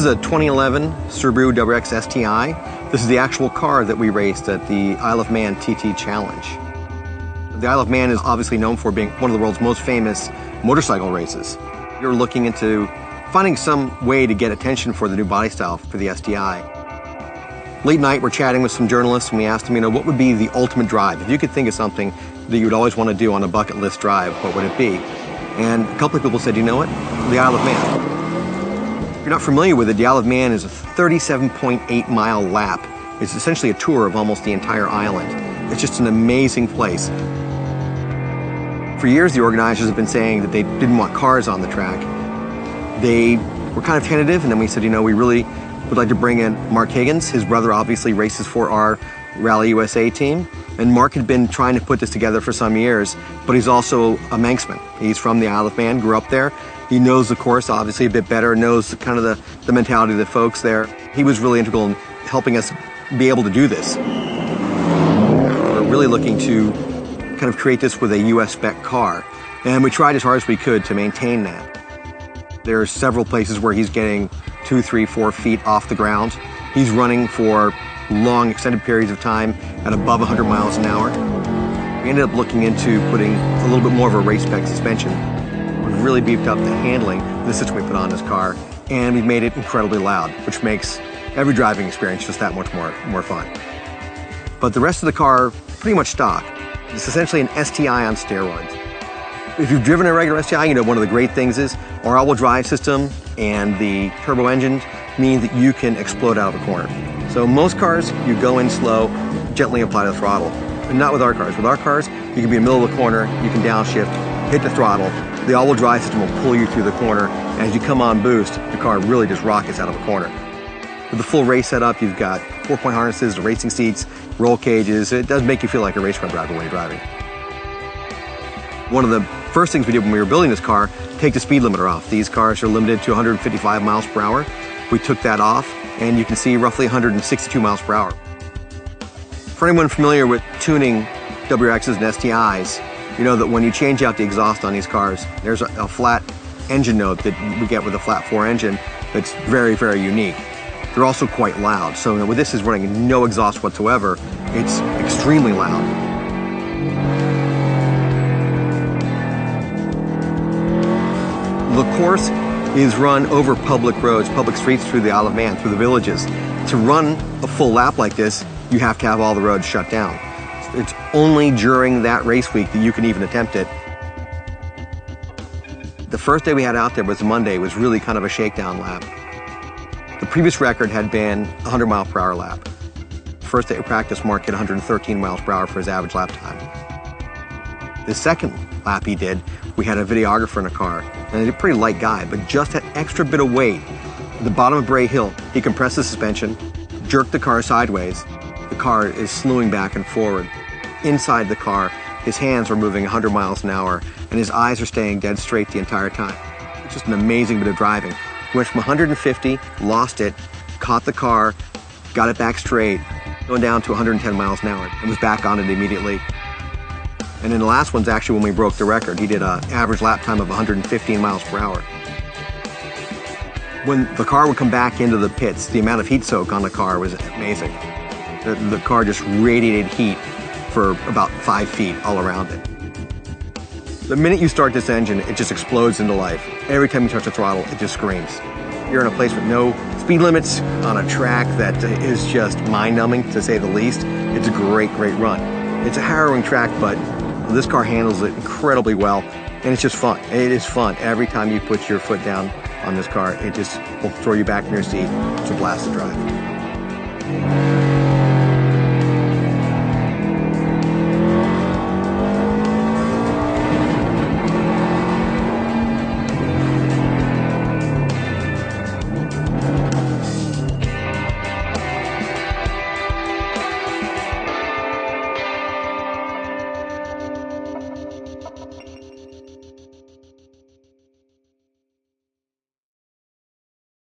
a 2011 Subaru WRX STI. This is the actual car that we raced at the Isle of Man TT Challenge. The Isle of Man is obviously known for being one of the world's most famous motorcycle races. We were looking into finding some way to get attention for the new body style for the STI. Late night, we're chatting with some journalists and we asked them, what would be the ultimate drive? If you could think of something that you would always want to do on a bucket list drive, what would it be? And a couple of people said, you know what? The Isle of Man. If you're not familiar with it, the Isle of Man is a 37.8 mile lap. It's essentially a tour of almost the entire island. It's just an amazing place. For years, the organizers have been saying that they didn't want cars on the track. They were kind of tentative, and then we said, we really would like to bring in Mark Higgins. His brother obviously races for our Rally USA team. And Mark had been trying to put this together for some years, but he's also a Manxman. He's from the Isle of Man, grew up there. He knows the course obviously a bit better, knows kind of the mentality of the folks there. He was really integral in helping us be able to do this. We're really looking to kind of create this with a US spec car, and we tried as hard as we could to maintain that. There are several places where he's getting 2, 3, 4 feet off the ground. He's running for long extended periods of time at above 100 miles an hour. We ended up looking into putting a little bit more of a race spec suspension. We've really beefed up the handling of the system we put on this car, and we've made it incredibly loud, which makes every driving experience just that much more fun. But the rest of the car, pretty much stock. It's essentially an STI on steroids. If you've driven a regular STI, one of the great things is our all-wheel drive system and the turbo engine mean that you can explode out of a corner. So most cars, you go in slow, gently apply the throttle, but not with our cars. With our cars, you can be in the middle of the corner, you can downshift, hit the throttle, the all-wheel drive system will pull you through the corner, and as you come on boost, the car really just rockets out of a corner. With the full race setup, you've got 4-point harnesses, the racing seats, roll cages. It does make you feel like a race car driver when you're driving. One of the first things we did when we were building this car, take the speed limiter off. These cars are limited to 155 miles per hour. We took that off, and you can see roughly 162 miles per hour. For anyone familiar with tuning WRXs and STIs, you know that when you change out the exhaust on these cars, there's a flat engine note that we get with a flat 4 engine that's very, very unique. They're also quite loud. So with this is running no exhaust whatsoever, it's extremely loud. The course is run over public roads, public streets through the Isle of Man, through the villages. To run a full lap like this, you have to have all the roads shut down. It's only during that race week that you can even attempt it. The first day we had out there was Monday. It was really kind of a shakedown lap. The previous record had been a 100 mile per hour lap. First day of practice, Mark hit 113 miles per hour for his average lap time. The second lap he did, we had a videographer in a car, and he's a pretty light guy, but just that extra bit of weight. At the bottom of Bray Hill, he compressed the suspension, jerked the car sideways. The car is slewing back and forward. Inside the car, his hands are moving 100 miles an hour, and his eyes are staying dead straight the entire time. It's just an amazing bit of driving. He went from 150, lost it, caught the car, got it back straight, going down to 110 miles an hour, and was back on it immediately. And then the last one's actually when we broke the record. He did an average lap time of 115 miles per hour. When the car would come back into the pits, the amount of heat soak on the car was amazing. The car just radiated heat for about 5 feet all around it. The minute you start this engine, it just explodes into life. Every time you touch the throttle, it just screams. You're in a place with no speed limits on a track that is just mind-numbing, to say the least. It's a great, great run. It's a harrowing track, but this car handles it incredibly well, and it's just fun. It is fun. Every time you put your foot down on this car, it just will throw you back in your seat. It's a blast to drive.